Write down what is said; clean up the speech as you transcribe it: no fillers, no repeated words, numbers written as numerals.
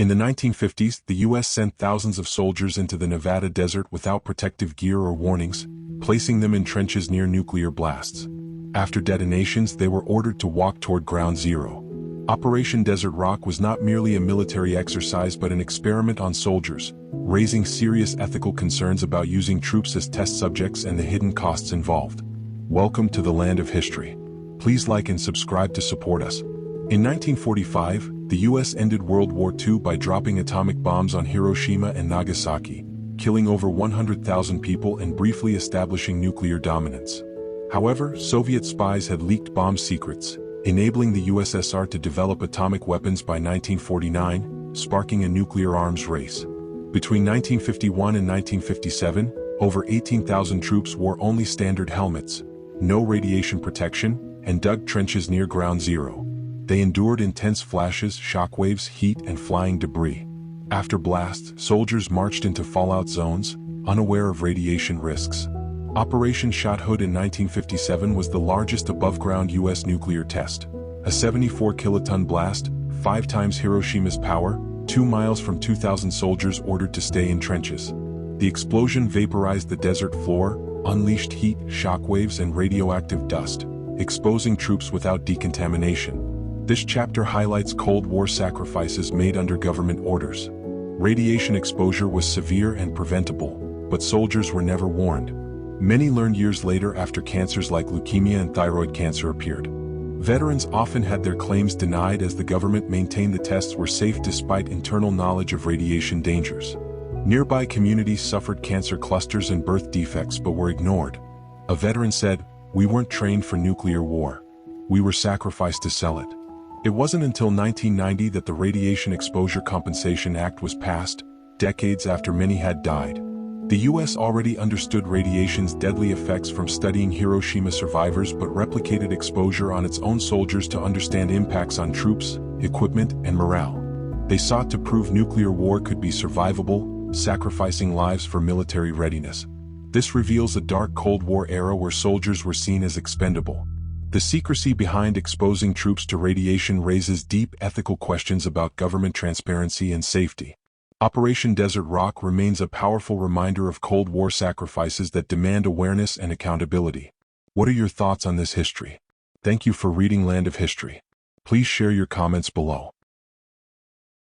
In the 1950s, the U.S. sent thousands of soldiers into the Nevada desert without protective gear or warnings, placing them in trenches near nuclear blasts. After detonations, they were ordered to walk toward Ground Zero. Operation Desert Rock was not merely a military exercise but an experiment on soldiers, raising serious ethical concerns about using troops as test subjects and the hidden costs involved. Welcome to the land of history. Please like and subscribe to support us. In 1945, the U.S. ended World War II by dropping atomic bombs on Hiroshima and Nagasaki, killing over 100,000 people and briefly establishing nuclear dominance. However, Soviet spies had leaked bomb secrets, enabling the USSR to develop atomic weapons by 1949, sparking a nuclear arms race. Between 1951 and 1957, over 18,000 troops wore only standard helmets, no radiation protection, and dug trenches near Ground Zero. They endured intense flashes, shockwaves, heat, and flying debris. After blasts, soldiers marched into fallout zones, unaware of radiation risks. Operation Shot Hood in 1957 was the largest above-ground U.S. nuclear test. A 74-kiloton blast, 5 times Hiroshima's power, 2 miles from 2,000 soldiers ordered to stay in trenches. The explosion vaporized the desert floor, unleashed heat, shockwaves, and radioactive dust, exposing troops without decontamination. This chapter highlights Cold War sacrifices made under government orders. Radiation exposure was severe and preventable, but soldiers were never warned. Many learned years later after cancers like leukemia and thyroid cancer appeared. Veterans often had their claims denied as the government maintained the tests were safe despite internal knowledge of radiation dangers. Nearby communities suffered cancer clusters and birth defects but were ignored. A veteran said, "We weren't trained for nuclear war. We were sacrificed to sell it." It wasn't until 1990 that the Radiation Exposure Compensation Act was passed, decades after many had died. The U.S. already understood radiation's deadly effects from studying Hiroshima survivors but replicated exposure on its own soldiers to understand impacts on troops, equipment, and morale. They sought to prove nuclear war could be survivable, sacrificing lives for military readiness. This reveals a dark Cold War era where soldiers were seen as expendable. The secrecy behind exposing troops to radiation raises deep ethical questions about government transparency and safety. Operation Desert Rock remains a powerful reminder of Cold War sacrifices that demand awareness and accountability. What are your thoughts on this history? Thank you for reading Land of History. Please share your comments below.